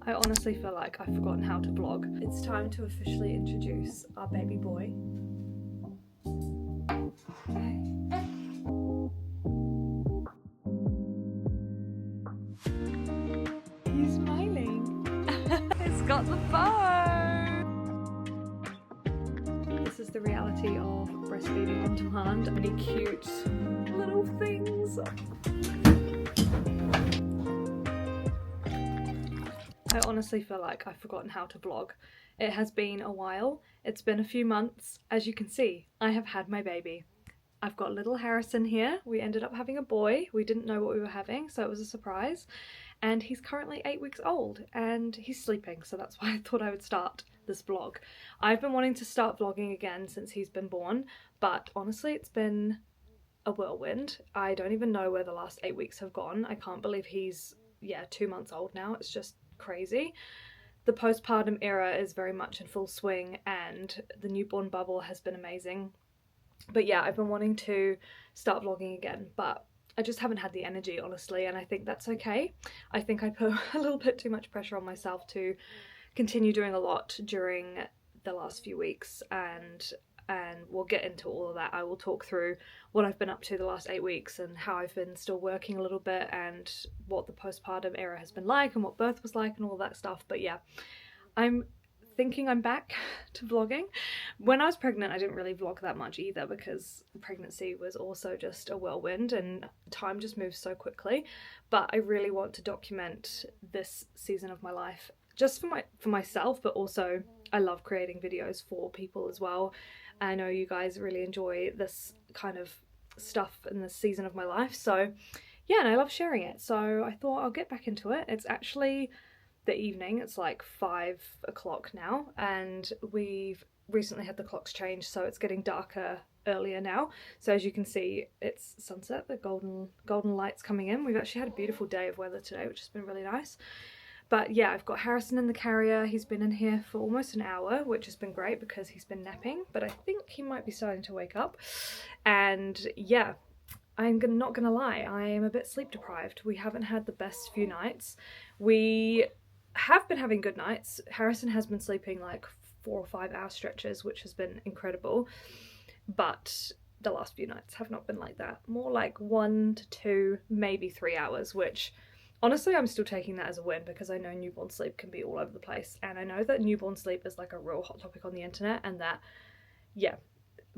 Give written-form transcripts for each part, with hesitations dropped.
I honestly feel like I've forgotten how to vlog. It's time to officially introduce our baby boy. He's smiling. He's got the phone. This is the reality of breastfeeding on demand. Any cute little things. I honestly feel like I've forgotten how to vlog. It has been a while. It's been a few months. As you can see, I have had my baby. I've got little Harrison here. We ended up having a boy. We didn't know what we were having, so it was a surprise. And he's currently 8 weeks old and he's sleeping, so that's why I thought I would start this vlog. I've been wanting to start vlogging again since he's been born, but honestly it's been a whirlwind. I don't even know where the last 8 weeks have gone. I can't believe he's, 2 months old now. It's just crazy. The postpartum era is very much in full swing and the newborn bubble has been amazing. But yeah, I've been wanting to start vlogging again, but I just haven't had the energy, honestly, and I think that's okay. I think I put a little bit too much pressure on myself to continue doing a lot during the last few weeks, and we'll get into all of that. I will talk through what I've been up to the last 8 weeks and how I've been still working a little bit and what the postpartum era has been like and what birth was like and all that stuff. But yeah, I'm thinking I'm back to vlogging. When I was pregnant I didn't really vlog that much either because pregnancy was also just a whirlwind and time just moves so quickly, but I really want to document this season of my life just for myself, but also I love creating videos for people as well. I know you guys really enjoy this kind of stuff in this season of my life, so yeah, and I love sharing it, so I thought I'll get back into it. It's actually the evening, it's like 5 o'clock now, and we've recently had the clocks changed, so it's getting darker earlier now. So as you can see, it's sunset, the golden lights coming in. We've actually had a beautiful day of weather today, which has been really nice. But yeah, I've got Harrison in the carrier. He's been in here for almost an hour, which has been great because he's been napping, but I think he might be starting to wake up. And yeah, I'm not gonna lie, I am a bit sleep deprived. We haven't had the best few nights. We have been having good nights. Harrison has been sleeping like 4 or 5 hour stretches, which has been incredible, but the last few nights have not been like that. More like 1 to 2, maybe 3 hours, which honestly I'm still taking that as a win because I know newborn sleep can be all over the place, and I know that newborn sleep is like a real hot topic on the internet, and that, yeah,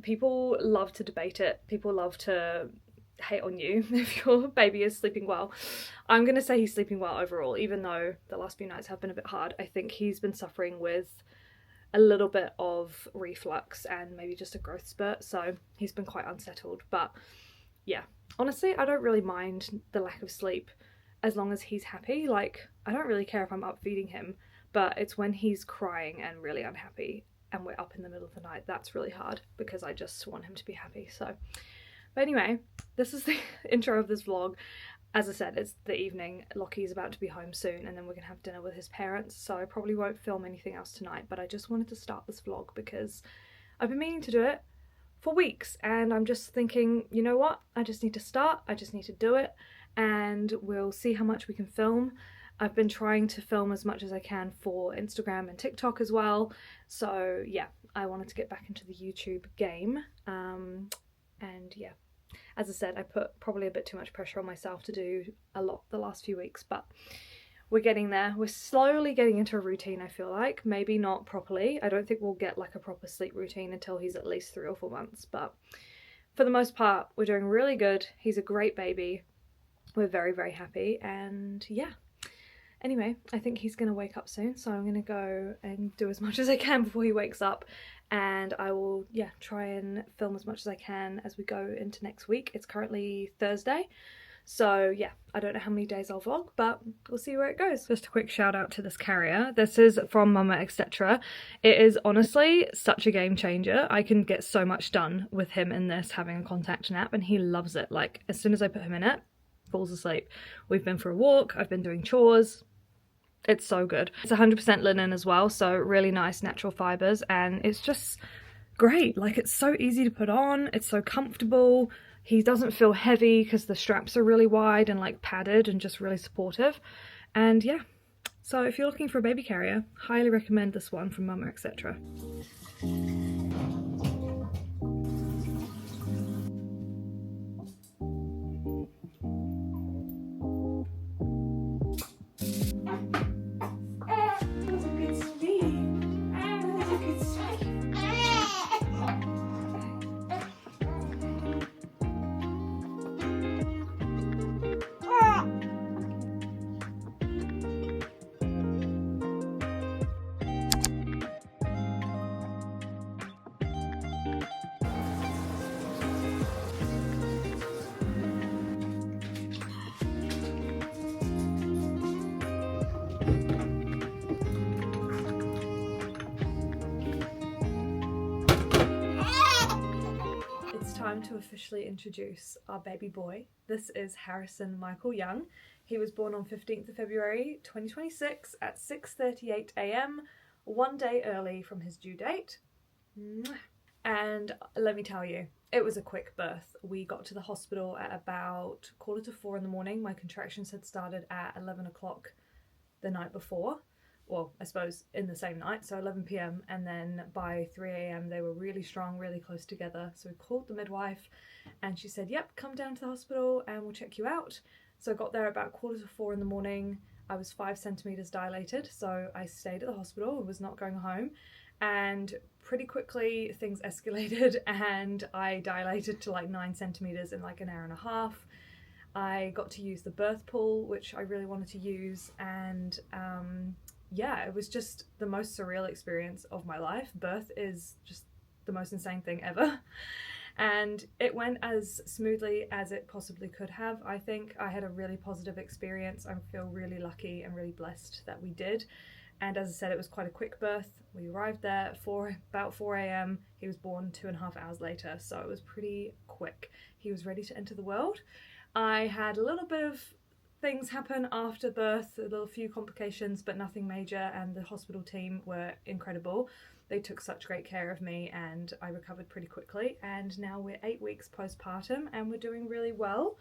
people love to debate it. People love to hate on you if your baby is sleeping well. I'm gonna say he's sleeping well overall, even though the last few nights have been a bit hard. I think he's been suffering with a little bit of reflux and maybe just a growth spurt, so he's been quite unsettled. But yeah, honestly I don't really mind the lack of sleep as long as he's happy. Like, I don't really care if I'm up feeding him, but it's when he's crying and really unhappy and we're up in the middle of the night that's really hard because I just want him to be happy. So but anyway, this is the intro of this vlog. As I said, it's the evening. Lockie's about to be home soon and then we're gonna have dinner with his parents, so I probably won't film anything else tonight, but I just wanted to start this vlog because I've been meaning to do it for weeks and I'm just thinking, you know what, I just need to start, I just need to do it, and we'll see how much we can film. I've been trying to film as much as I can for Instagram and TikTok as well, so yeah, I wanted to get back into the YouTube game, and yeah, as I said, I put probably a bit too much pressure on myself to do a lot the last few weeks, but we're getting there. We're slowly getting into a routine, I feel like. Maybe not properly. I don't think we'll get like a proper sleep routine until he's at least 3 or 4 months, but for the most part, we're doing really good. He's a great baby. We're very, very happy, and yeah. Anyway, I think he's gonna wake up soon, so I'm gonna go and do as much as I can before he wakes up, and I will, yeah, try and film as much as I can as we go into next week. It's currently Thursday, so yeah, I don't know how many days I'll vlog, but we'll see where it goes. Just a quick shout out to this carrier. This is from Mama Etc. It is honestly such a game changer. I can get so much done with him in this, having a contact nap, and he loves it. Like, as soon as I put him in it, falls asleep. We've been for a walk, I've been doing chores. It's so good. It's 100% linen as well, so really nice natural fibers, and it's just great. Like, it's so easy to put on, it's so comfortable. He doesn't feel heavy because the straps are really wide and like padded and just really supportive. And yeah, So if you're looking for a baby carrier, highly recommend this one from Mama Etc. Time to officially introduce our baby boy. This is Harrison Michael Young. He was born on 15th of February 2026 at 6:38 a.m, one day early from his due date. And let me tell you, it was a quick birth. We got to the hospital at about 3:45 in the morning. My contractions had started at 11 o'clock the night before. Well, I suppose in the same night, so 11 p.m, and then by 3 a.m. they were really strong, really close together. So we called the midwife and she said, yep, come down to the hospital and we'll check you out. So I got there about 3:45 in the morning. I was 5 centimeters dilated, so I stayed at the hospital and was not going home. And pretty quickly things escalated and I dilated to like 9 centimeters in like an hour and a half. I got to use the birth pool, which I really wanted to use, and yeah, it was just the most surreal experience of my life. Birth is just the most insane thing ever. And it went as smoothly as it possibly could have. I think I had a really positive experience. I feel really lucky and really blessed that we did. And as I said, it was quite a quick birth. We arrived there at about 4 a.m. He was born 2.5 hours later, so it was pretty quick. He was ready to enter the world. I had a little bit of things happen after birth, a little few complications, but nothing major, and the hospital team were incredible. They took such great care of me and I recovered pretty quickly, and now we're 8 weeks postpartum and we're doing really well.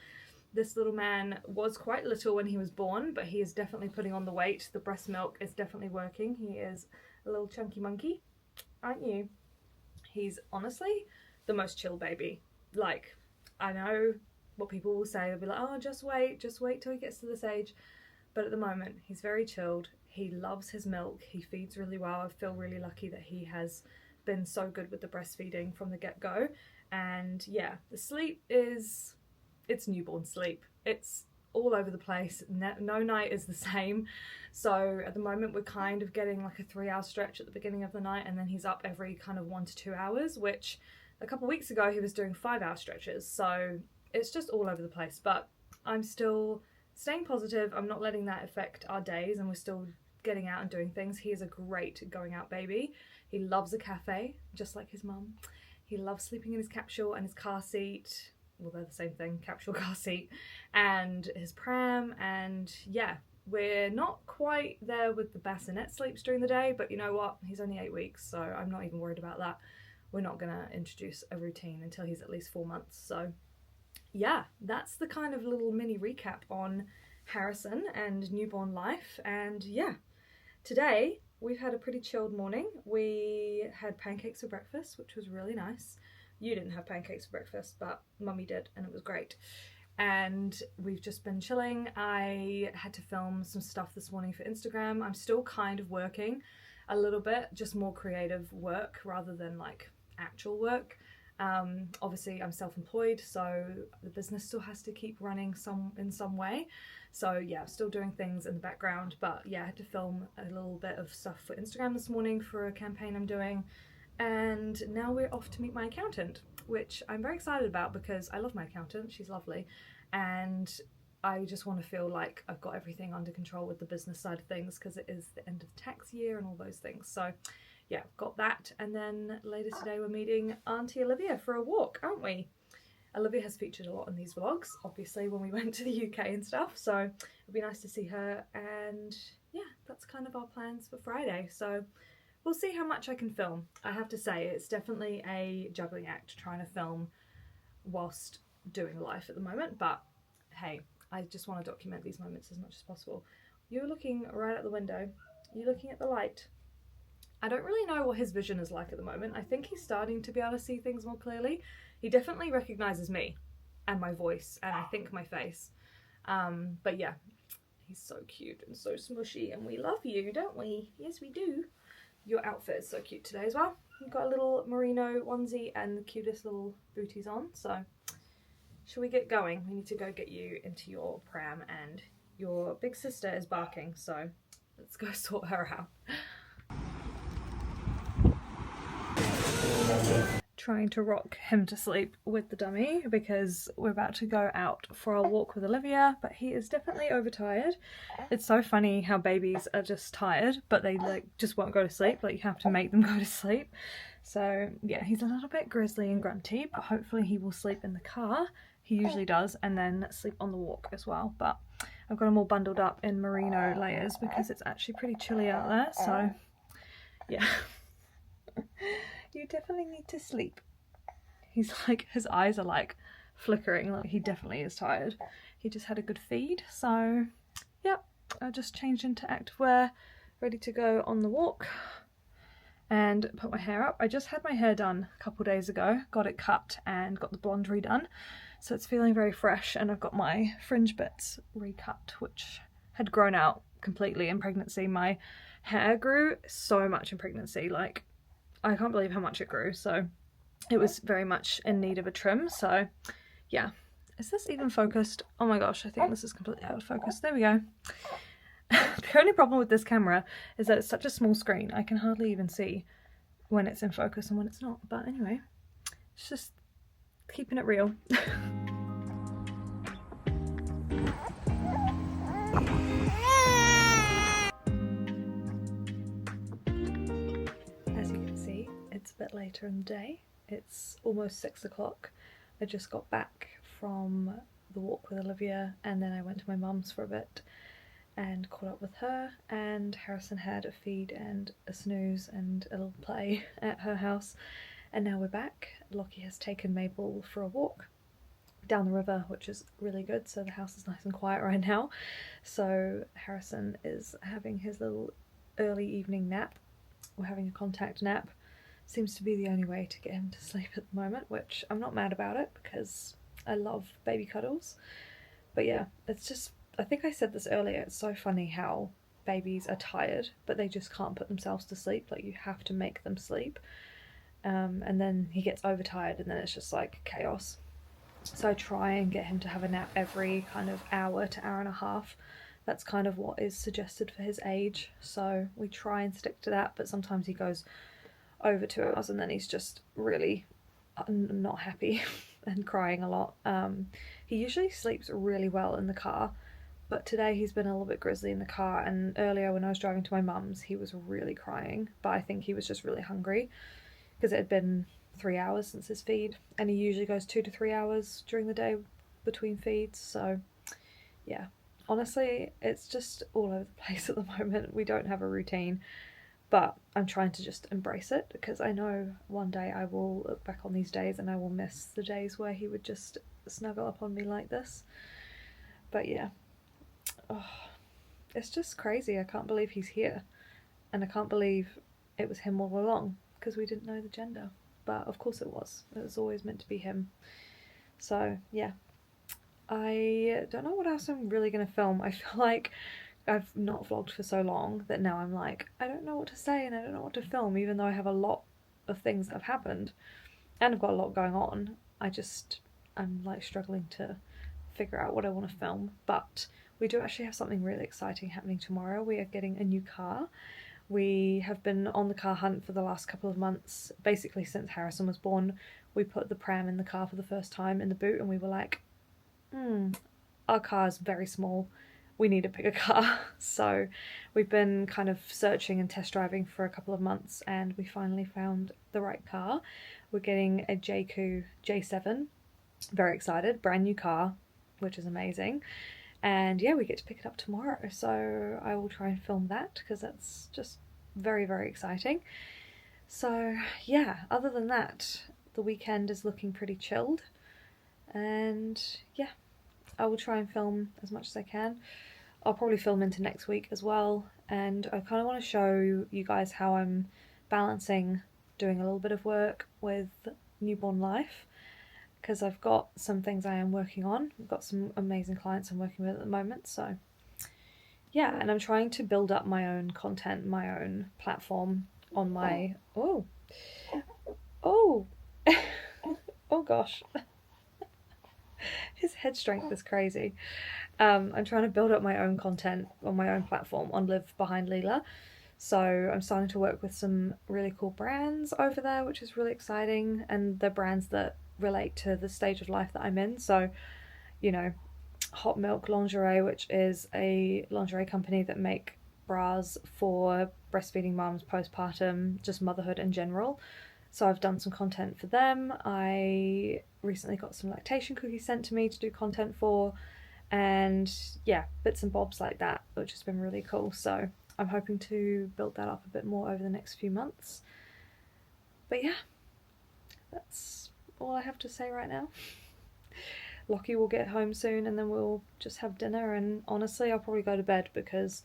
This little man was quite little when he was born, but he is definitely putting on the weight. The breast milk is definitely working. He is a little chunky monkey, aren't you? He's honestly the most chill baby. Like, I know what people will say, they'll be like, oh, just wait till he gets to this age. But at the moment, he's very chilled. He loves his milk. He feeds really well. I feel really lucky that he has been so good with the breastfeeding from the get-go. And yeah, the sleep is, it's newborn sleep. It's all over the place. No night is the same. So at the moment, we're kind of getting like a 3-hour stretch at the beginning of the night, and then he's up every kind of 1 to 2 hours, which a couple of weeks ago, he was doing 5-hour stretches. So it's just all over the place, but I'm still staying positive. I'm not letting that affect our days, and we're still getting out and doing things. He is a great going out baby. He loves a cafe, just like his mum. He loves sleeping in his capsule and his car seat. Well, they're the same thing, capsule, car seat, and his pram. And yeah, we're not quite there with the bassinet sleeps during the day, but you know what? He's only 8 weeks, so I'm not even worried about that. We're not gonna introduce a routine until he's at least 4 months, so yeah, that's the kind of little mini recap on Harrison and newborn life. And yeah, today we've had a pretty chilled morning. We had pancakes for breakfast, which was really nice. You didn't have pancakes for breakfast, but Mummy did, and it was great. And we've just been chilling. I had to film some stuff this morning for Instagram. I'm still kind of working a little bit, just more creative work rather than like actual work. Obviously I'm self-employed, so the business still has to keep running in some way. So yeah, I'm still doing things in the background, but yeah, I had to film a little bit of stuff for Instagram this morning for a campaign I'm doing. And now we're off to meet my accountant, which I'm very excited about because I love my accountant. She's lovely, and I just want to feel like I've got everything under control with the business side of things, because it is the end of the tax year and all those things. So yeah, got that. And then later today we're meeting Auntie Olivia for a walk, aren't we? Olivia has featured a lot in these vlogs, obviously, when we went to the UK and stuff, so it'll be nice to see her. And yeah, that's kind of our plans for Friday. So we'll see how much I can film. I have to say, it's definitely a juggling act trying to film whilst doing life at the moment, but hey, I just want to document these moments as much as possible. You're looking right at the window. You're looking at the light. I don't really know what his vision is like at the moment. I think he's starting to be able to see things more clearly. He definitely recognises me and my voice and I think my face. But yeah, he's so cute and so smushy and we love you, don't we? Yes, we do. Your outfit is so cute today as well. You've got a little merino onesie and the cutest little booties on. So shall we get going? We need to go get you into your pram and your big sister is barking. So let's go sort her out. Trying to rock him to sleep with the dummy because we're about to go out for a walk with Olivia, but he is definitely overtired. It's so funny how babies are just tired, but they like just won't go to sleep. Like you have to make them go to sleep. So yeah, he's a little bit grizzly and grunty, but hopefully he will sleep in the car. He usually does, and then sleep on the walk as well. But I've got him all bundled up in merino layers because it's actually pretty chilly out there. So yeah. You definitely need to sleep. He's like, his eyes are like flickering, like he definitely is tired. He just had a good feed, so yep, I just changed into activewear, ready to go on the walk and put my hair up. I just had my hair done a couple days ago, got it cut and got the blonde redone, so it's feeling very fresh, and I've got my fringe bits recut, which had grown out completely in pregnancy. My hair grew so much in pregnancy, like I can't believe how much it grew, so it was very much in need of a trim. So yeah, is this even focused? Oh my gosh, I think this is completely out of focus. There we go. The only problem with this camera is that it's such a small screen. I can hardly even see when it's in focus and when it's not. But anyway, it's just keeping it real. As you can see, it's a bit later in the day. It's almost 6 o'clock. I just got back from the walk with Olivia and then I went to my mum's for a bit and caught up with her, and Harrison had a feed and a snooze and a little play at her house, and now we're back. Lockie has taken Mabel for a walk down the river, which is really good, so the house is nice and quiet right now. So Harrison is having his little early evening nap. We're having a contact nap. Seems to be the only way to get him to sleep at the moment, which I'm not mad about it because I love baby cuddles. But yeah, it's just, I think I said this earlier, it's so funny how babies are tired but they just can't put themselves to sleep. Like you have to make them sleep, and then he gets overtired and then it's just like chaos. So I try and get him to have a nap every kind of hour to hour and a half. That's kind of what is suggested for his age, so we try and stick to that, but sometimes he goes over 2 hours and then he's just really not happy and crying a lot. He usually sleeps really well in the car, but today he's been a little bit grizzly in the car, and earlier when I was driving to my mum's he was really crying, but I think he was just really hungry because it had been 3 hours since his feed, and he usually goes 2 to 3 hours during the day between feeds. So yeah, honestly it's just all over the place at the moment. We don't have a routine, but I'm trying to just embrace it because I know one day I will look back on these days and I will miss the days where he would just snuggle up on me like this. But yeah, oh, it's just crazy. I can't believe he's here, and I can't believe it was him all along because we didn't know the gender, but of course it was. It was always meant to be him. So yeah, I don't know what else I'm really going to film. I feel like I've not vlogged for so long that now I'm like, I don't know what to say and I don't know what to film, even though I have a lot of things that have happened and I've got a lot going on. I'm like struggling to figure out what I want to film, but we do actually have something really exciting happening tomorrow. We are getting a new car. We have been on the car hunt for the last couple of months, basically since Harrison was born. We put the pram in the car for the first time in the boot and we were like, our car is very small, we need a bigger car. So we've been kind of searching and test driving for a couple of months and we finally found the right car. We're getting a JQ J7, very excited, brand new car, which is amazing. And yeah, we get to pick it up tomorrow, so I will try and film that because that's just very, very exciting. So yeah, other than that, the weekend is looking pretty chilled, and yeah, I will try and film as much as I can. I'll probably film into next week as well, and I kind of want to show you guys how I'm balancing doing a little bit of work with newborn life, because I've got some things I am working on. I've got some amazing clients I'm working with at the moment, so yeah, and I'm trying to build up my own content, my own platform on my... Oh! Oh! Oh gosh. His head strength is crazy. I'm trying to build up my own content on my own platform on Live Behind Leela. So I'm starting to work with some really cool brands over there, which is really exciting. And they're brands that relate to the stage of life that I'm in. So, you know, Hot Milk Lingerie, which is a lingerie company that make bras for breastfeeding mums, postpartum, just motherhood in general. So I've done some content for them. I recently got some lactation cookies sent to me to do content for, and yeah, bits and bobs like that, which has been really cool. So I'm hoping to build that up a bit more over the next few months. But yeah, that's all I have to say right now. Lockie will get home soon and then we'll just have dinner, and honestly I'll probably go to bed because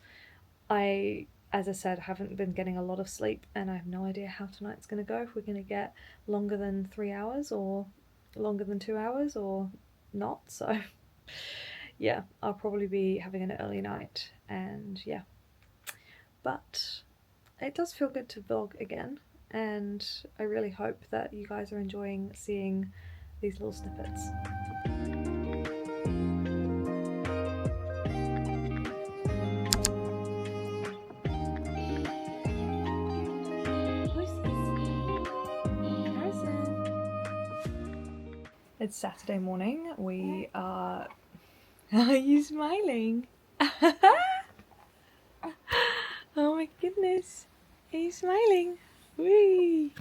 as I said, haven't been getting a lot of sleep, and I have no idea how tonight's going to go, if we're going to get longer than 3 hours or longer than 2 hours or not. So yeah, I'll probably be having an early night, and yeah. But it does feel good to vlog again, and I really hope that you guys are enjoying seeing these little snippets. It's Saturday morning. We are... Are you smiling? Oh my goodness. Are you smiling? Whee!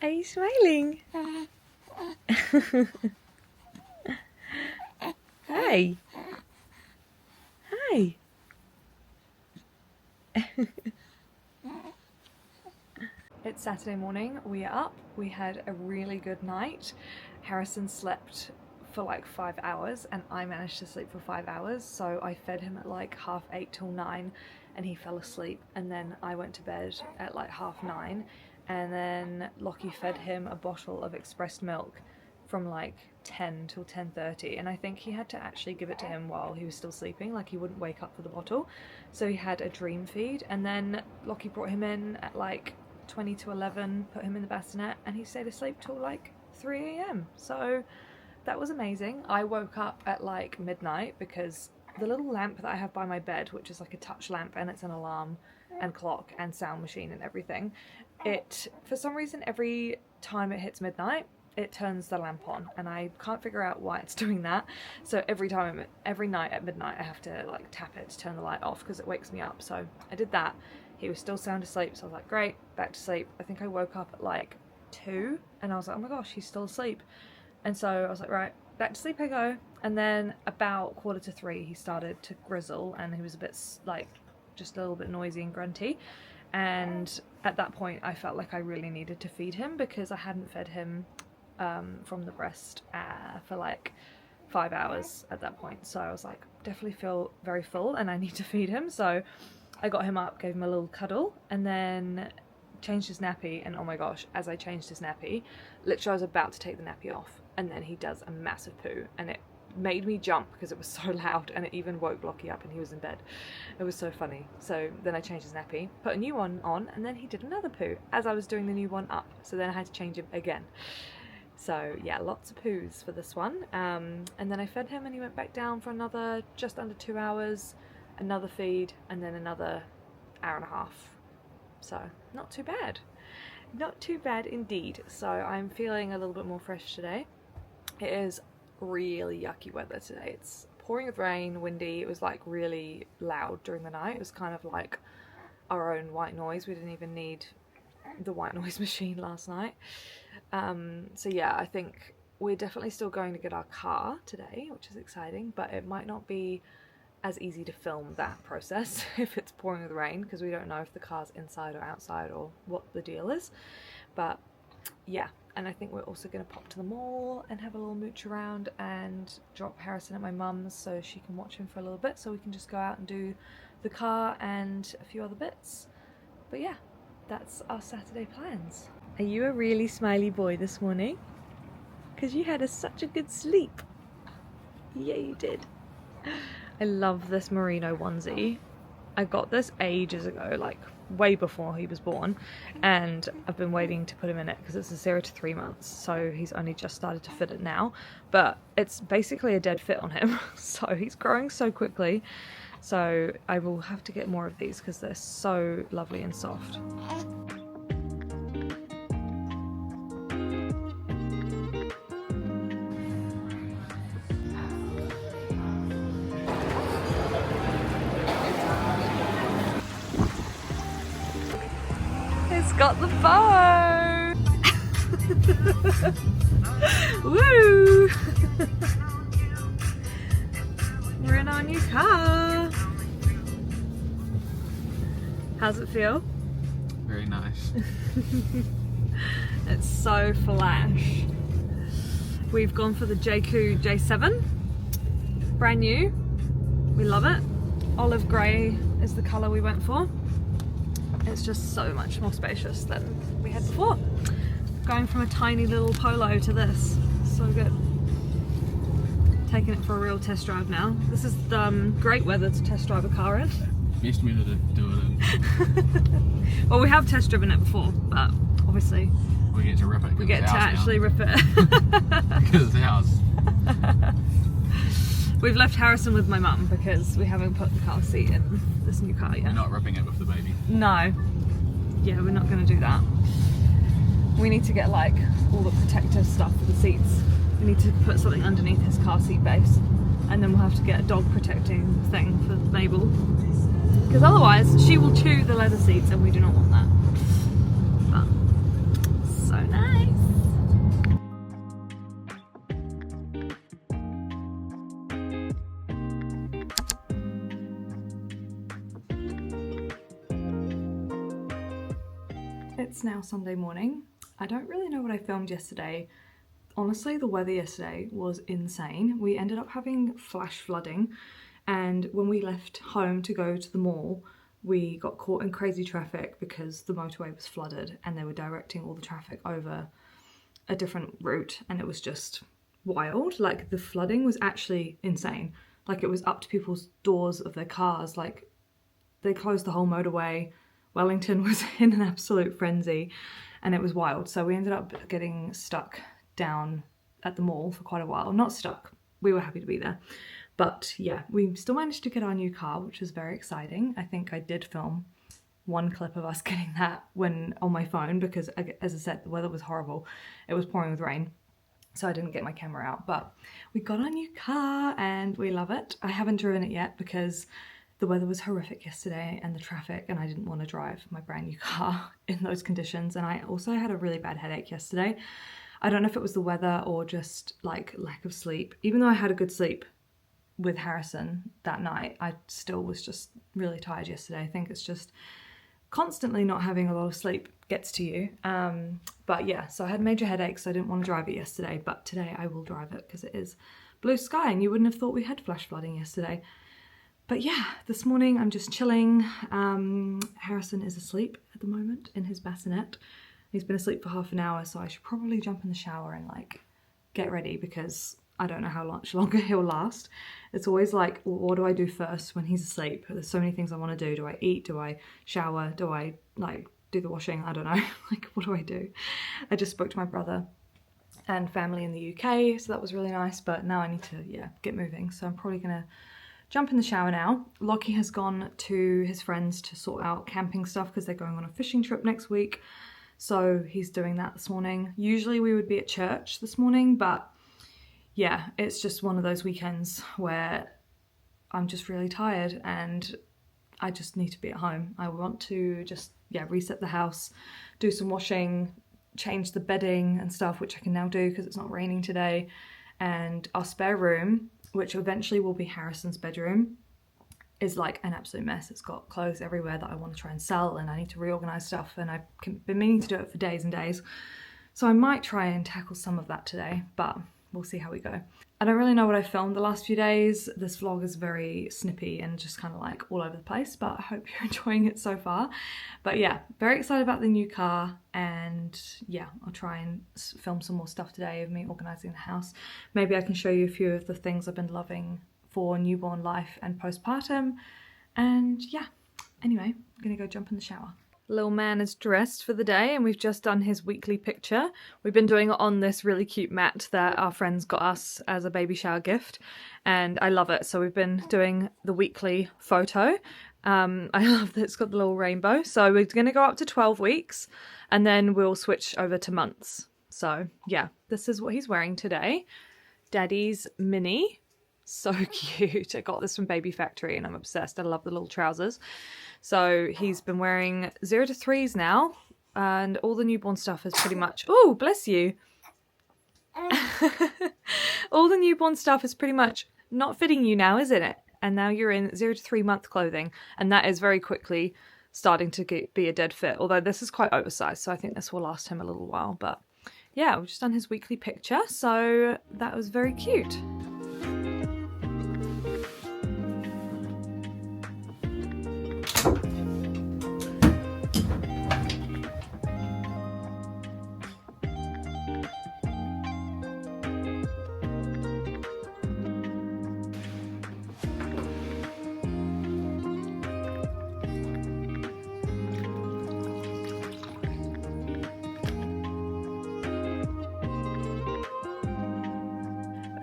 Are you smiling? Hi. Hi. It's Saturday morning, we are up, we had a really good night. Harrison slept for like 5 hours and I managed to sleep for 5 hours, so I fed him at like 8:30 till 9 and he fell asleep, and then I went to bed at like 9:30, and then Lockie fed him a bottle of expressed milk from like 10 till 10:30, and I think he had to actually give it to him while he was still sleeping, like he wouldn't wake up for the bottle, so he had a dream feed. And then Lockie brought him in at like 20 to 11, put him in the bassinet, and he stayed asleep till like 3 a.m. So that was amazing. I woke up at like midnight because the little lamp that I have by my bed, which is like a touch lamp and it's an alarm and clock and sound machine and everything, it, for some reason, every time it hits midnight, it turns the lamp on, and I can't figure out why it's doing that. So every night at midnight I have to like tap it to turn the light off because it wakes me up. So I did that. He was still sound asleep, so I was like, great, back to sleep. I think I woke up at like 2 and I was like, oh my gosh, he's still asleep. And so I was like, right, back to sleep I go. And then about 2:45 he started to grizzle, and he was a bit like just a little bit noisy and grunty. And at that point I felt like I really needed to feed him because I hadn't fed him from the breast for like 5 hours at that point. So I was like, definitely feel very full and I need to feed him. So I got him up, gave him a little cuddle, and then changed his nappy. And oh my gosh, as I changed his nappy, literally I was about to take the nappy off, and then he does a massive poo, and it made me jump because it was so loud, and it even woke Lockie up and he was in bed. It was so funny. So then I changed his nappy, put a new one on, and then he did another poo as I was doing the new one up. So then I had to change him again. So yeah, lots of poos for this one. And then I fed him and he went back down for another just under 2 hours, another feed, and then another hour and a half. So not too bad. Not too bad indeed. So I'm feeling a little bit more fresh today. It is really yucky weather today. It's pouring with rain, windy. It was like really loud during the night. It was kind of like our own white noise. We didn't even need the white noise machine last night. So yeah, I think we're definitely still going to get our car today, which is exciting, but it might not be as easy to film that process if it's pouring with rain, because we don't know if the car's inside or outside or what the deal is. But yeah, and I think we're also going to pop to the mall and have a little mooch around and drop Harrison at my mum's so she can watch him for a little bit, so we can just go out and do the car and a few other bits. But yeah, that's our Saturday plans. Are you a really smiley boy this morning? Because you had such a good sleep. Yeah, you did. I love this merino onesie. I got this ages ago, like way before he was born, and I've been waiting to put him in it because it's a 0 to 3 months, so he's only just started to fit it now, but it's basically a dead fit on him. So he's growing so quickly, so I will have to get more of these because they're so lovely and soft. Got the bow! Woo! We're in our new car. How's it feel? Very nice. It's so flash. We've gone for the JQ J7. Brand new. We love it. Olive grey is the colour we went for. It's just so much more spacious than we had before. Going from a tiny little Polo to this, so good. Taking it for a real test drive now. This is great weather to test drive a car in. Best weather to do it in. Well, we have test driven it before, but obviously we get to rip it. We get to actually rip it. Because it's ours. We've left Harrison with my mum because we haven't put the car seat in this new car yet. We're not ripping it with the baby. No. Yeah, we're not going to do that. We need to get like all the protective stuff for the seats. We need to put something underneath his car seat base, and then we'll have to get a dog protecting thing for Mabel. Because otherwise she will chew the leather seats and we do not want that. But so nice. It's now Sunday morning. I don't really know what I filmed yesterday. Honestly, the weather yesterday was insane. We ended up having flash flooding, and when we left home to go to the mall, we got caught in crazy traffic because the motorway was flooded and they were directing all the traffic over a different route, and it was just wild. Like, the flooding was actually insane. Like, it was up to people's doors of their cars. Like, they closed the whole motorway. Wellington was in an absolute frenzy and it was wild. So we ended up getting stuck down at the mall for quite a while. Not stuck, we were happy to be there. But yeah, we still managed to get our new car, which was very exciting. I think I did film one clip of us getting that when on my phone because, as I said, the weather was horrible. It was pouring with rain, so I didn't get my camera out. But we got our new car and we love it. I haven't driven it yet because the weather was horrific yesterday and the traffic, and I didn't want to drive my brand new car in those conditions. And I also had a really bad headache yesterday. I don't know if it was the weather or just like lack of sleep. Even though I had a good sleep with Harrison that night, I still was just really tired yesterday. I think it's just constantly not having a lot of sleep gets to you. But yeah, so I had major headaches, so I didn't want to drive it yesterday, but today I will drive it because it is blue sky and you wouldn't have thought we had flash flooding yesterday. But yeah, this morning I'm just chilling. Harrison is asleep at the moment in his bassinet. He's been asleep for half an hour, so I should probably jump in the shower and like get ready because I don't know how much longer he'll last. It's always like, well, what do I do first when he's asleep? There's so many things I want to do. Do I eat? Do I shower? Do I like do the washing? I don't know. Like, what do I do? I just spoke to my brother and family in the UK, so that was really nice, but now I need to, yeah, get moving. So I'm probably gonna jump in the shower now. Lockie has gone to his friends to sort out camping stuff because they're going on a fishing trip next week. So he's doing that this morning. Usually we would be at church this morning, but yeah, it's just one of those weekends where I'm just really tired and I just need to be at home. I want to just, yeah, reset the house, do some washing, change the bedding and stuff, which I can now do because it's not raining today. And our spare room, which eventually will be Harrison's bedroom, is like an absolute mess. It's got clothes everywhere that I want to try and sell, and I need to reorganize stuff, and I've been meaning to do it for days and days. So I might try and tackle some of that today, but we'll see how we go. I don't really know what I filmed the last few days. This vlog is very snippy and just kind of like all over the place, but I hope you're enjoying it so far. But yeah, very excited about the new car, and yeah, I'll try and film some more stuff today of me organising the house. Maybe I can show you a few of the things I've been loving for newborn life and postpartum. And yeah, anyway, I'm gonna go jump in the shower. Little man is dressed for the day and we've just done his weekly picture. We've been doing it on this really cute mat that our friends got us as a baby shower gift, and I love it. So we've been doing the weekly photo. I love that it's got the little rainbow. So we're going to go up to 12 weeks and then we'll switch over to months. So yeah, this is what he's wearing today. Daddy's mini. So cute. I got this from Baby Factory and I'm obsessed. I love the little trousers. So he's been wearing 0 to 3s now, and all the newborn stuff is pretty much, oh bless you. All the newborn stuff is pretty much not fitting you now, isn't it? And now you're in 0 to 3 month clothing, and that is very quickly starting to be a dead fit, although this is quite oversized, so I think this will last him a little while. But yeah, we've just done his weekly picture, so that was very cute.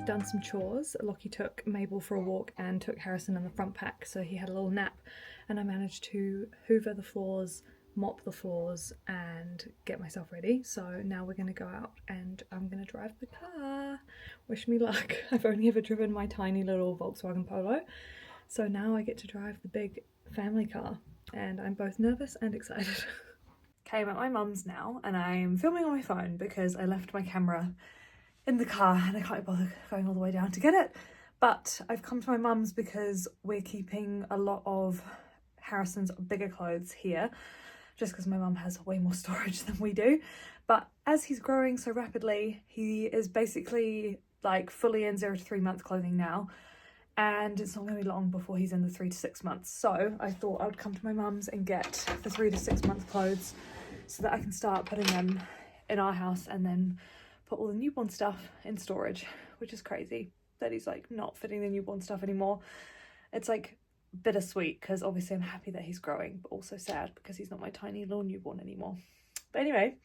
Done some chores. Lockie took Mabel for a walk and took Harrison in the front pack, so he had a little nap, and I managed to hoover the floors, mop the floors and get myself ready. So now we're going to go out and I'm going to drive the car. Wish me luck. I've only ever driven my tiny little Volkswagen Polo, so now I get to drive the big family car, and I'm both nervous and excited. Okay, I'm at my mum's now and I'm filming on my phone because I left my camera in the car and I can't bother going all the way down to get it. But I've come to my mum's because we're keeping a lot of Harrison's bigger clothes here, just because my mum has way more storage than we do. But as he's growing so rapidly, he is basically like fully in 0 to 3 month clothing now, and it's not going to be long before he's in the 3 to 6 months. So I thought I would come to my mum's and get the 3 to 6 month clothes so that I can start putting them in our house and then put all the newborn stuff in storage, which is crazy that he's like not fitting the newborn stuff anymore. It's like bittersweet because obviously I'm happy that he's growing, but also sad because he's not my tiny little newborn anymore. But anyway,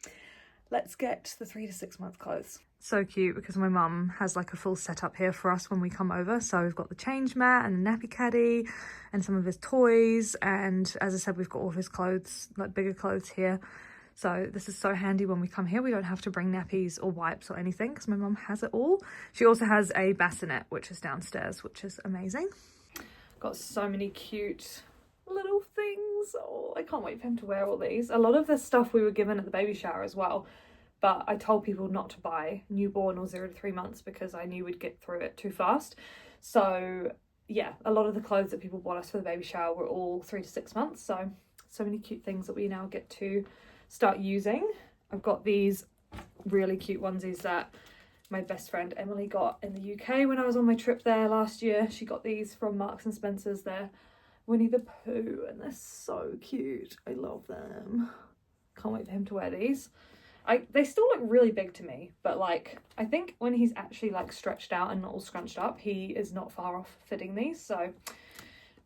let's get the 3 to 6 month clothes. So cute because my mum has like a full setup here for us when we come over. So we've got the change mat and the nappy caddy and some of his toys, and as I said, we've got all of his clothes, like bigger clothes here. So this is so handy when we come here. We don't have to bring nappies or wipes or anything because my mum has it all. She also has a bassinet, which is downstairs, which is amazing. Got so many cute little things. Oh, I can't wait for him to wear all these. A lot of this stuff we were given at the baby shower as well, but I told people not to buy newborn or 0 to 3 months because I knew we'd get through it too fast. So yeah, a lot of the clothes that people bought us for the baby shower were all 3 to 6 months. So many cute things that we now get to start using. I've got these really cute onesies that my best friend Emily got in the UK when I was on my trip there last year. She got these from Marks and Spencer's. They're Winnie the Pooh and they're so cute. I love them. Can't wait for him to wear these. They still look really big to me, but like I think when he's actually like stretched out and not all scrunched up, he is not far off fitting these, so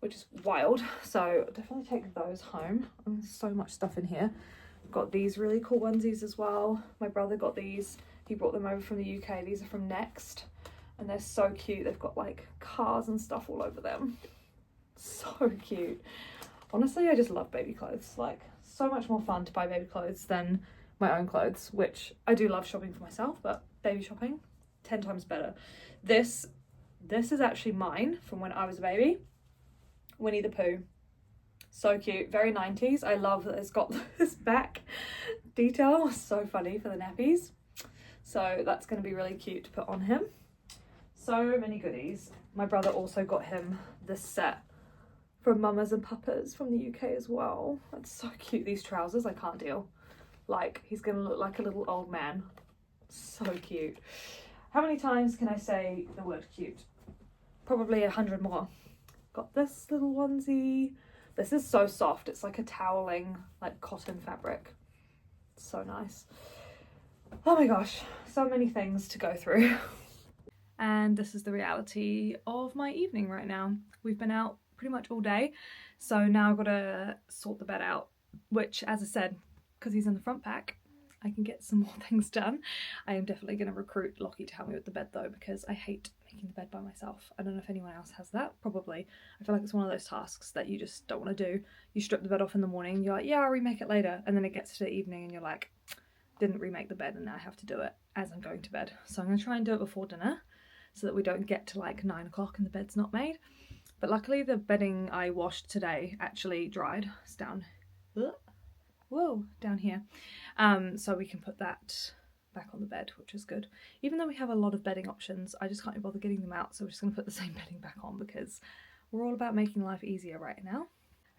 which is wild. So definitely take those home. There's so much stuff in here. Got these really cool onesies as well. My brother got these. He brought them over from the UK. These are from Next and they're so cute. They've got like cars and stuff all over them. So cute. Honestly, I just love baby clothes. Like so much more fun to buy baby clothes than my own clothes, which I do love shopping for myself, but baby shopping 10 times better. This is actually mine from when I was a baby. Winnie the Pooh. So cute, very 90s. I love that it's got this back detail. So funny for the nappies. So that's going to be really cute to put on him. So many goodies. My brother also got him this set from Mamas and Papas from the UK as well. That's so cute. These trousers, I can't deal. Like, he's gonna look like a little old man. So cute. How many times can I say the word cute? Probably 100 more. Got this little onesie. This is so soft. It's like a toweling, like cotton fabric. So nice. Oh my gosh, so many things to go through. And this is the reality of my evening right now. We've been out pretty much all day, so now I've got to sort the bed out, which, as I said, because he's in the front pack, I can get some more things done. I am definitely going to recruit Lockie to help me with the bed though, because I hate making the bed by myself. I don't know if anyone else has that, probably. I feel like it's one of those tasks that you just don't want to do. You strip the bed off in the morning, you're like, yeah, I'll remake it later, and then it gets to the evening and you're like, didn't remake the bed and now I have to do it as I'm going to bed. So I'm going to try and do it before dinner so that we don't get to like 9 o'clock and the bed's not made. But luckily the bedding I washed today actually dried. It's down, whoa, down here. So we can put that back on the bed, which is good. Even though we have a lot of bedding options, I just can't be bothered getting them out, so we're just going to put the same bedding back on because we're all about making life easier right now.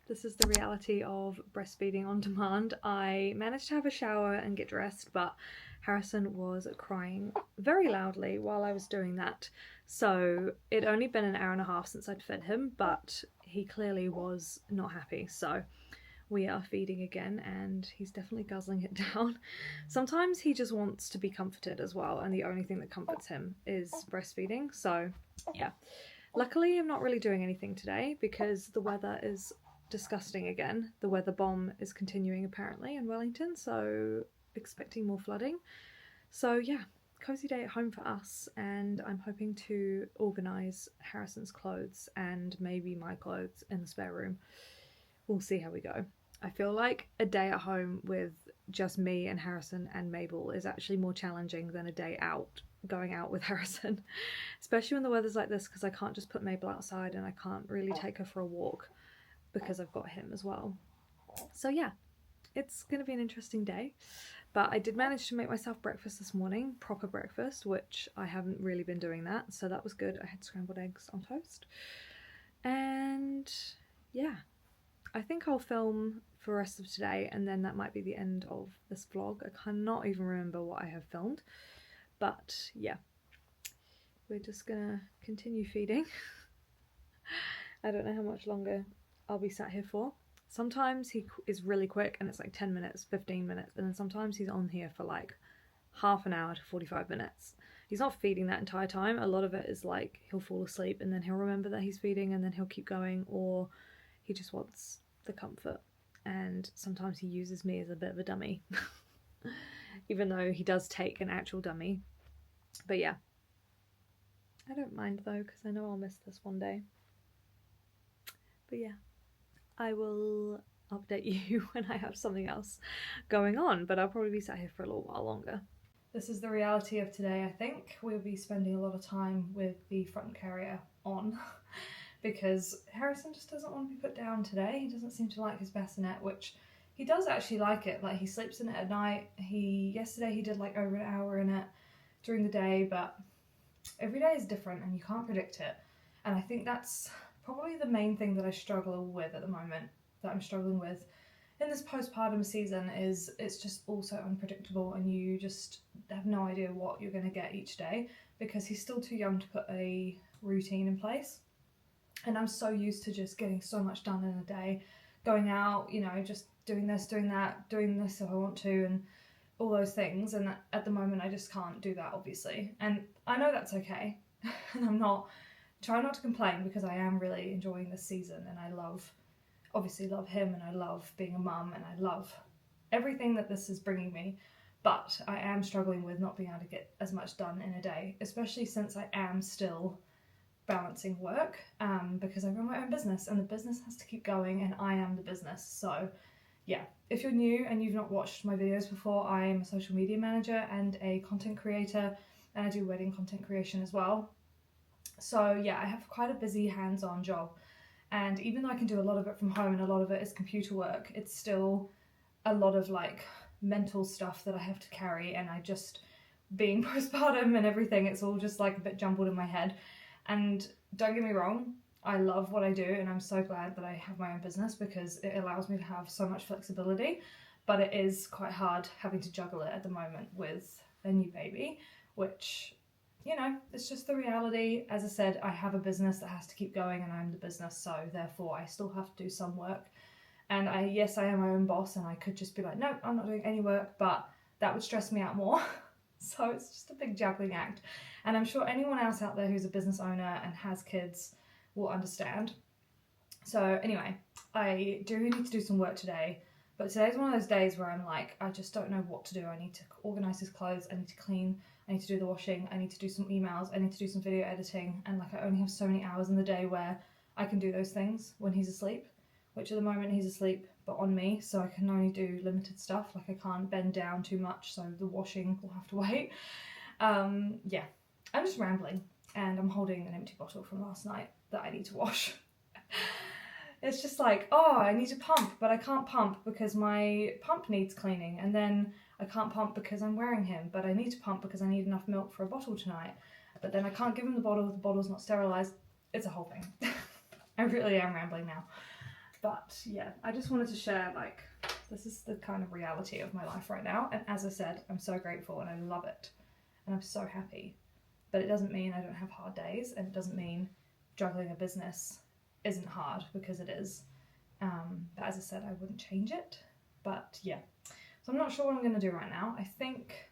This is the reality of breastfeeding on demand. I managed to have a shower and get dressed, but Harrison was crying very loudly while I was doing that. So it'd only been an hour and a half since I'd fed him, but he clearly was not happy. So we are feeding again and he's definitely guzzling it down. Sometimes he just wants to be comforted as well, and the only thing that comforts him is breastfeeding. So yeah, luckily I'm not really doing anything today because the weather is disgusting again. The weather bomb is continuing apparently in Wellington, so expecting more flooding. So yeah, cozy day at home for us, and I'm hoping to organise Harrison's clothes and maybe my clothes in the spare room. We'll see how we go. I feel like a day at home with just me and Harrison and Mabel is actually more challenging than a day out, going out with Harrison, especially when the weather's like this, because I can't just put Mabel outside and I can't really take her for a walk because I've got him as well. So yeah, it's going to be an interesting day, but I did manage to make myself breakfast this morning, proper breakfast, which I haven't really been doing that, so that was good. I had scrambled eggs on toast, and yeah, I think I'll film for the rest of today, and then that might be the end of this vlog. I cannot even remember what I have filmed, but yeah, we're just gonna continue feeding. I don't know how much longer I'll be sat here for. Sometimes he is really quick and it's like 10 minutes, 15 minutes, and then sometimes he's on here for like half an hour to 45 minutes. He's not feeding that entire time. A lot of it is like he'll fall asleep and then he'll remember that he's feeding and then he'll keep going, or he just wants the comfort. And sometimes he uses me as a bit of a dummy, even though he does take an actual dummy. But yeah, I don't mind though, because I know I'll miss this one day. But yeah, I will update you when I have something else going on, but I'll probably be sat here for a little while longer. This is the reality of today, I think. We'll be spending a lot of time with the front carrier on because Harrison just doesn't want to be put down today. He doesn't seem to like his bassinet, which he does actually like it. Like, he sleeps in it at night. Yesterday he did like over an hour in it during the day, but every day is different and you can't predict it. And I think that's probably the main thing that I struggle with at the moment, that I'm struggling with in this postpartum season, is it's just all so unpredictable and you just have no idea what you're going to get each day, because he's still too young to put a routine in place. And I'm so used to just getting so much done in a day, going out, you know, just doing this, doing that, doing this if I want to, and all those things. And at the moment I just can't do that, obviously. And I know that's okay. And I'm not trying not to complain, because I am really enjoying this season and I obviously love him and I love being a mum and I love everything that this is bringing me. But I am struggling with not being able to get as much done in a day, especially since I am still balancing work, because I run my own business and the business has to keep going and I am the business. So yeah, if you're new and you've not watched my videos before, I am a social media manager and a content creator, and I do wedding content creation as well. So yeah, I have quite a busy hands-on job, and even though I can do a lot of it from home and a lot of it is computer work, it's still a lot of like mental stuff that I have to carry, and I just, being postpartum and everything, it's all just like a bit jumbled in my head. And don't get me wrong, I love what I do and I'm so glad that I have my own business because it allows me to have so much flexibility, but it is quite hard having to juggle it at the moment with a new baby, which, you know, it's just the reality. As I said, I have a business that has to keep going and I'm the business, so therefore I still have to do some work. And yes, I am my own boss and I could just be like, no, I'm not doing any work, but that would stress me out more. So it's just a big juggling act. And I'm sure anyone else out there who's a business owner and has kids will understand. So anyway, I do need to do some work today, but today's one of those days where I'm like, I just don't know what to do. I need to organise his clothes, I need to clean, I need to do the washing, I need to do some emails, I need to do some video editing, and like I only have so many hours in the day where I can do those things when he's asleep, which at the moment he's asleep but on me, so I can only do limited stuff. Like I can't bend down too much, so the washing will have to wait. Yeah, I'm just rambling and I'm holding an empty bottle from last night that I need to wash. It's just like, oh, I need to pump, but I can't pump because my pump needs cleaning, and then I can't pump because I'm wearing him, but I need to pump because I need enough milk for a bottle tonight, but then I can't give him the bottle's not sterilised. It's a whole thing. I really am rambling now. But yeah, I just wanted to share, like, this is the kind of reality of my life right now, and as I said, I'm so grateful and I love it, and I'm so happy, but it doesn't mean I don't have hard days, and it doesn't mean juggling a business isn't hard, because it is. But as I said, I wouldn't change it. But yeah, so I'm not sure what I'm going to do right now. I think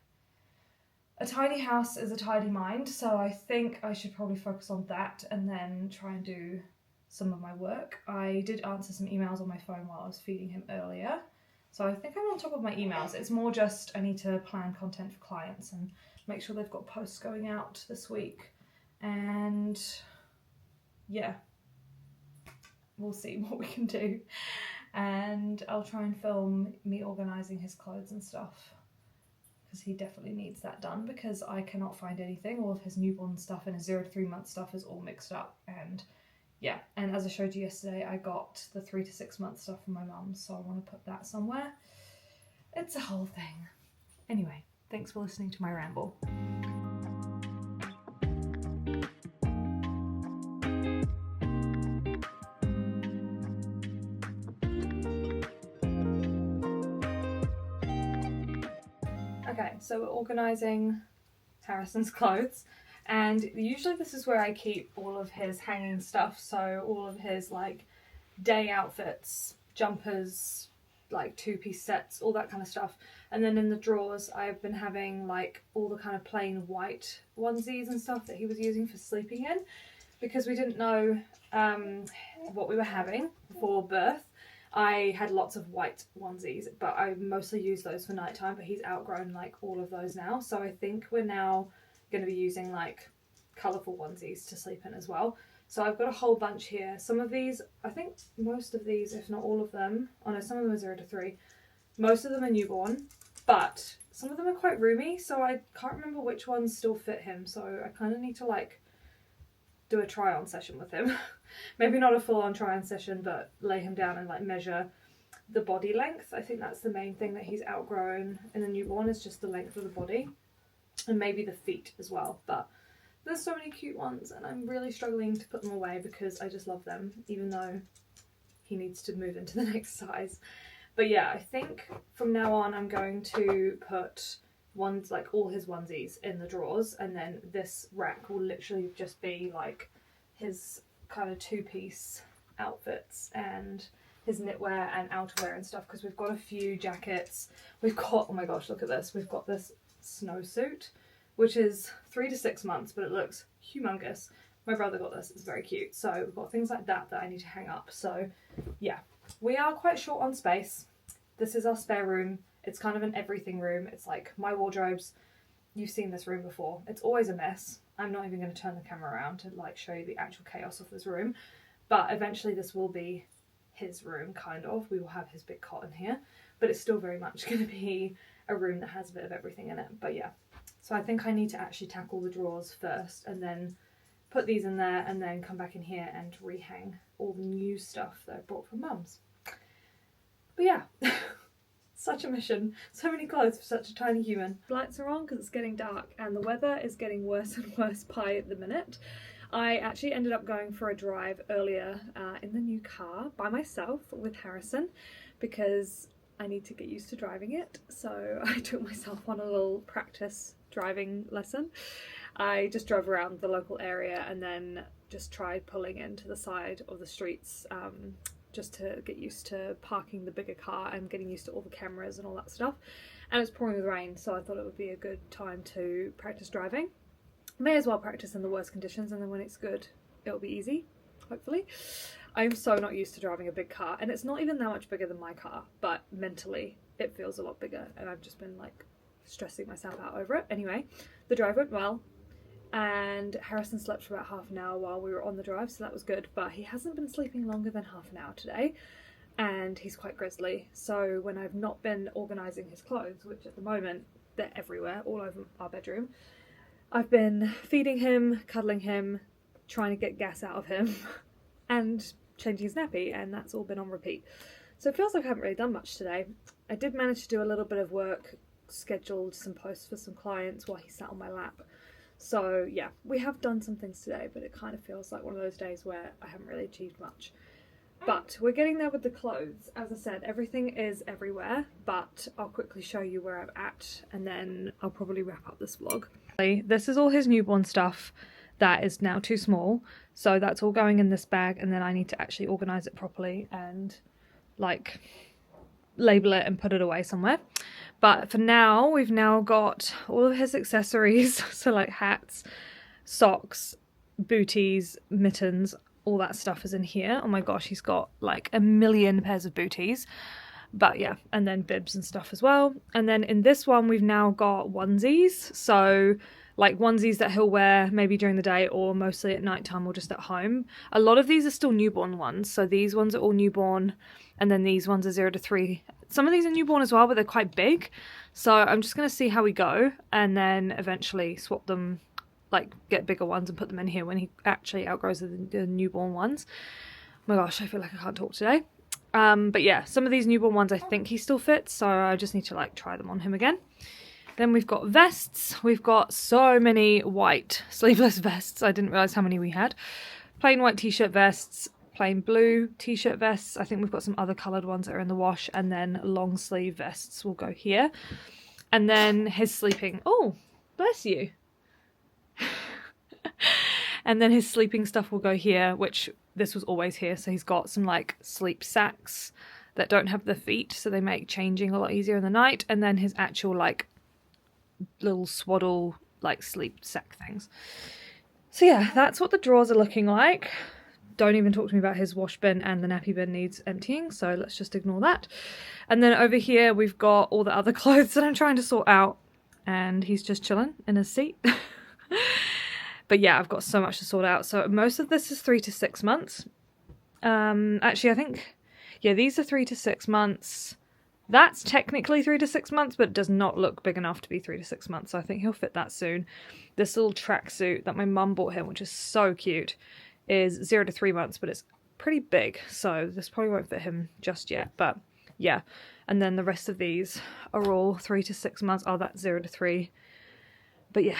a tidy house is a tidy mind, so I think I should probably focus on that and then try and do some of my work. I did answer some emails on my phone while I was feeding him earlier, so I think I'm on top of my emails. It's more just I need to plan content for clients and make sure they've got posts going out this week, and yeah, we'll see what we can do. And I'll try and film me organising his clothes and stuff, because he definitely needs that done, because I cannot find anything. All of his newborn stuff and his 0 to 3 month stuff is all mixed up, and yeah, and as I showed you yesterday, I got the 3 to 6 month stuff from my mum, so I want to put that somewhere. It's a whole thing. Anyway, thanks for listening to my ramble. Okay, so we're organising Harrison's clothes, and usually this is where I keep all of his hanging stuff, so all of his like day outfits, jumpers, like 2-piece sets, all that kind of stuff. And then in the drawers I've been having like all the kind of plain white onesies and stuff that he was using for sleeping in, because we didn't know what we were having before birth. I had lots of white onesies, but I mostly use those for nighttime, but he's outgrown like all of those now, so I think we're now going to be using like colourful onesies to sleep in as well. So I've got a whole bunch here. Some of these, I think most of these, if not all of them, oh no, some of them are 0 to 3, most of them are newborn, but some of them are quite roomy, so I can't remember which ones still fit him, so I kind of need to like do a try-on session with him. Maybe not a full-on try-on session, but lay him down and like measure the body length. I think that's the main thing that he's outgrown in the newborn, is just the length of the body, and maybe the feet as well. But there's so many cute ones, and I'm really struggling to put them away because I just love them, even though he needs to move into the next size. But yeah, I think from now on I'm going to put ones like all his onesies in the drawers, and then this rack will literally just be like his kind of 2-piece outfits and his knitwear and outerwear and stuff, because we've got a few jackets. We've got, oh my gosh, look at this, we've got this snowsuit which is 3 to 6 months, but it looks humongous. My brother got this, it's very cute. So we've got things like that that I need to hang up. So yeah, we are quite short on space. This is our spare room. It's kind of an everything room. It's like my wardrobes. You've seen this room before. It's always a mess. I'm not even going to turn the camera around to like show you the actual chaos of this room. But eventually this will be his room, kind of. We will have his big cot in here. But it's still very much going to be a room that has a bit of everything in it. But yeah, so I think I need to actually tackle the drawers first and then put these in there and then come back in here and rehang all the new stuff that I brought from Mum's. But yeah, such a mission. So many clothes for such a tiny human. Lights are on because it's getting dark and the weather is getting worse and worse by the minute. I actually ended up going for a drive earlier in the new car by myself with Harrison because I need to get used to driving it, so I took myself on a little practice driving lesson. I just drove around the local area and then just tried pulling into the side of the streets, just to get used to parking the bigger car and getting used to all the cameras and all that stuff. And it's pouring with rain, so I thought it would be a good time to practice driving. May as well practice in the worst conditions, and then when it's good, it'll be easy, hopefully. I'm so not used to driving a big car, and it's not even that much bigger than my car, but mentally it feels a lot bigger, and I've just been like stressing myself out over it. Anyway, the drive went well, and Harrison slept for about half an hour while we were on the drive, so that was good, but he hasn't been sleeping longer than half an hour today, and he's quite grizzly. So when I've not been organising his clothes, which at the moment they're everywhere, all over our bedroom, I've been feeding him, cuddling him, trying to get gas out of him, and changing his nappy, and that's all been on repeat. So it feels like I haven't really done much today. I did manage to do a little bit of work, scheduled some posts for some clients while he sat on my lap. So yeah, we have done some things today, but it kind of feels like one of those days where I haven't really achieved much. But we're getting there with the clothes. As I said, everything is everywhere, but I'll quickly show you where I'm at, and then I'll probably wrap up this vlog. This is all his newborn stuff that is now too small, so that's all going in this bag, and then I need to actually organise it properly and like label it and put it away somewhere. But for now, we've now got all of his accessories, so like hats, socks, booties, mittens, all that stuff is in here. Oh my gosh, he's got like a million pairs of booties. But yeah, and then bibs and stuff as well. And then in this one, we've now got onesies. So like onesies that he'll wear maybe during the day or mostly at nighttime or just at home. A lot of these are still newborn ones. So these ones are all newborn, and then these ones are 0 to 3. Some of these are newborn as well, but they're quite big. So I'm just going to see how we go and then eventually swap them, like get bigger ones and put them in here when he actually outgrows the newborn ones. Oh my gosh, I feel like I can't talk today. But yeah, some of these newborn ones I think he still fits, so I just need to like try them on him again. Then we've got vests. We've got so many white sleeveless vests. I didn't realise how many we had. Plain white t-shirt vests, plain blue t-shirt vests. I think we've got some other coloured ones that are in the wash, and then long sleeve vests will go here. And then his sleeping... Oh, bless you. And then his sleeping stuff will go here, which this was always here. So he's got some like sleep sacks that don't have the feet, so they make changing a lot easier in the night. And then his actual like little swaddle like sleep sack things. So yeah, that's what the drawers are looking like. Don't even talk to me about his wash bin, and the nappy bin needs emptying, so let's just ignore that. And then over here we've got all the other clothes that I'm trying to sort out, and he's just chilling in his seat. But yeah, I've got so much to sort out. So most of this is 3 to 6 months. Actually, I think, yeah, these are 3 to 6 months. That's technically 3 to 6 months, but it does not look big enough to be 3 to 6 months. So I think he'll fit that soon. This little tracksuit that my mum bought him, which is so cute, is 0 to 3 months, but it's pretty big. So this probably won't fit him just yet, but yeah. And then the rest of these are all 3 to 6 months. Oh, that's 0 to 3. But yeah,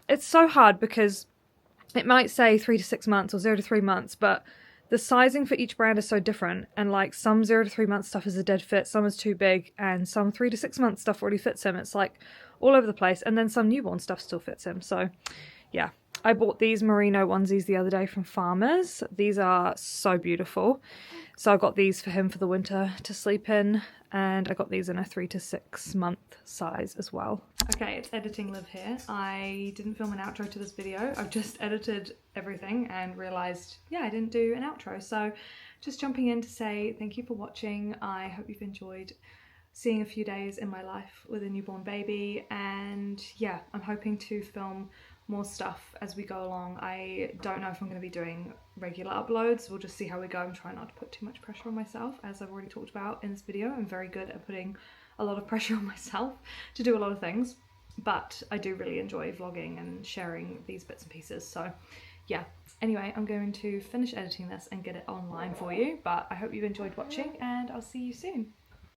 it's so hard because it might say 3 to 6 months or 0 to 3 months, but the sizing for each brand is so different. And like some 0 to 3 month stuff is a dead fit, some is too big, and some 3 to 6 month stuff already fits him. It's like all over the place. And then some newborn stuff still fits him. So yeah, I bought these merino onesies the other day from Farmers. These are so beautiful. So I got these for him for the winter to sleep in, and I got these in a 3 to 6 month size as well. Okay, it's editing Liv here. I didn't film an outro to this video. I've just edited everything and realised, yeah, I didn't do an outro. So just jumping in to say thank you for watching. I hope you've enjoyed seeing a few days in my life with a newborn baby, and yeah, I'm hoping to film more stuff as we go along. I don't know if I'm going to be doing regular uploads. We'll just see how we go. I'm trying not to put too much pressure on myself. As I've already talked about in this video, I'm very good at putting a lot of pressure on myself to do a lot of things, but I do really enjoy vlogging and sharing these bits and pieces. So yeah, anyway, I'm going to finish editing this and get it online for you, but I hope you've enjoyed watching, and I'll see you soon.